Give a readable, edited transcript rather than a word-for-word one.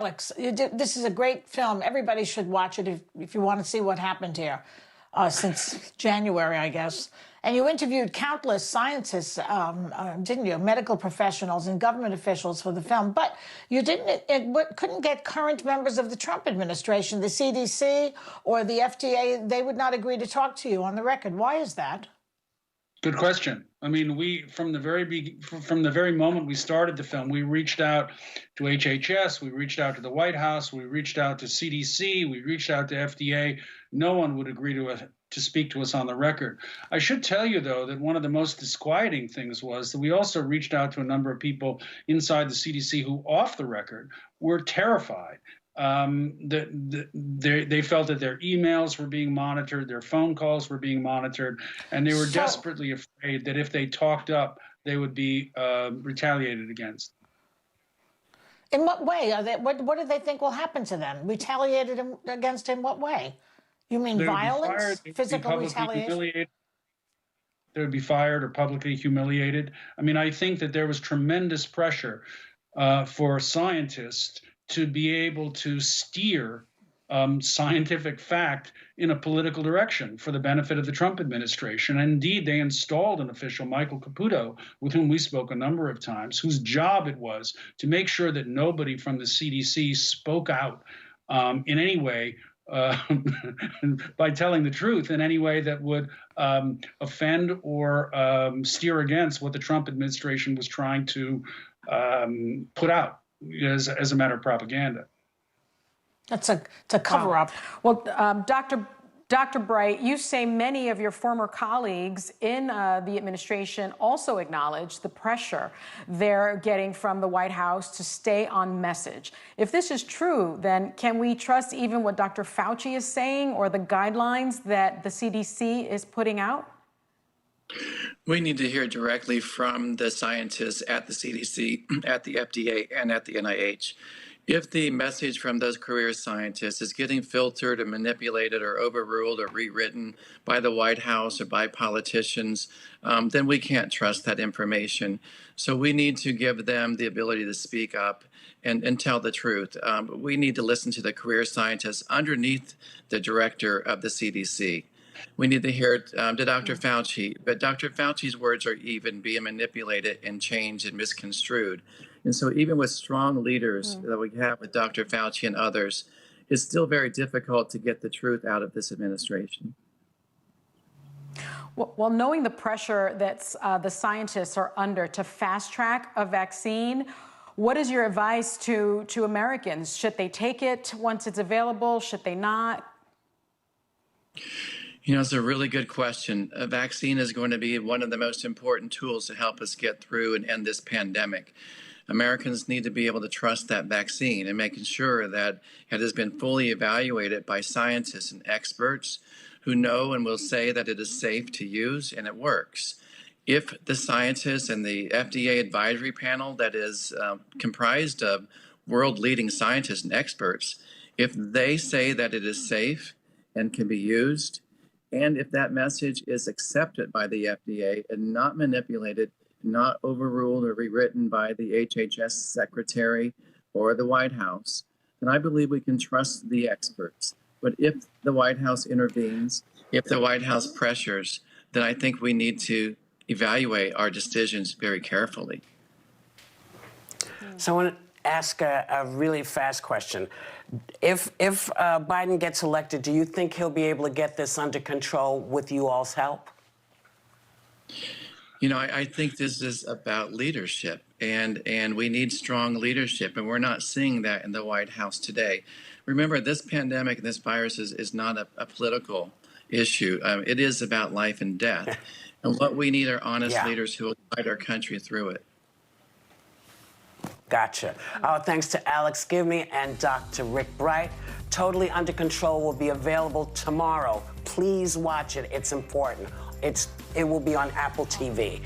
Alex, this is a great film. Everybody should watch it if you want to see what happened here since January, I guess. And you interviewed countless scientists, didn't you? Medical professionals and government officials for the film. But you couldn't get current members of the Trump administration, the CDC or the FDA. They would not agree to talk to you on the record. Why is that? Good question. I mean, from the very moment we started the film, we reached out to HHS, we reached out to the White House, we reached out to CDC, we reached out to FDA. No one would agree to speak to us on the record. I should tell you, though, that one of the most disquieting things was that we also reached out to a number of people inside the CDC who, off the record, were terrified. They felt that their emails were being monitored, their phone calls were being monitored, and they were desperately afraid that if they talked up, they would be retaliated against. In what way? What do they think will happen to them? Retaliated against in what way? You mean violence, physical retaliation? They would be fired or publicly humiliated. I mean, I think that there was tremendous pressure for scientists to be able to steer scientific fact in a political direction for the benefit of the Trump administration. And indeed, they installed an official, Michael Caputo, with whom we spoke a number of times, whose job it was to make sure that nobody from the CDC spoke out in any way by telling the truth in any way that would offend or steer against what the Trump administration was trying to put out as a matter of propaganda. It's a cover-up. Well, Dr. Bright, you say many of your former colleagues in the administration also acknowledge the pressure they're getting from the White House to stay on message. If this is true, then can we trust even what Dr. Fauci is saying or the guidelines that the CDC is putting out? We need to hear directly from the scientists at the CDC, at the FDA, and at the NIH. If the message from those career scientists is getting filtered or manipulated or overruled or rewritten by the White House or by politicians, then we can't trust that information. So we need to give them the ability to speak up and tell the truth. We need to listen to the career scientists underneath the director of the CDC. We need to hear to Dr. Fauci, but Dr. Fauci's words are even being manipulated and changed and misconstrued. And so even with strong leaders that we have with Dr. Fauci and others, it's still very difficult to get the truth out of this administration. Well, knowing the pressure that the scientists are under to fast track a vaccine, what is your advice to Americans? Should they take it once it's available? Should they not? You know, it's a really good question. A vaccine is going to be one of the most important tools to help us get through and end this pandemic. Americans need to be able to trust that vaccine and making sure that it has been fully evaluated by scientists and experts who know and will say that it is safe to use and it works. If the scientists and the FDA advisory panel that is comprised of world-leading scientists and experts, if they say that it is safe and can be used, and if that message is accepted by the FDA and not manipulated, not overruled or rewritten by the HHS secretary or the White House, then I believe we can trust the experts. But if the White House intervenes, if the White House pressures, then I think we need to evaluate our decisions very carefully. So I want to ask a really fast question. If Biden gets elected, do you think he'll be able to get this under control with you all's help? You know, I think this is about leadership, and we need strong leadership, and we're not seeing that in the White House today. Remember, this pandemic and this virus is not a political issue. It is about life and death. And what we need are honest leaders who will guide our country through it. Gotcha. Thanks to Alex Gibney and Dr. Rick Bright. Totally Under Control will be available tomorrow. Please watch it. It's important. It will be on Apple TV.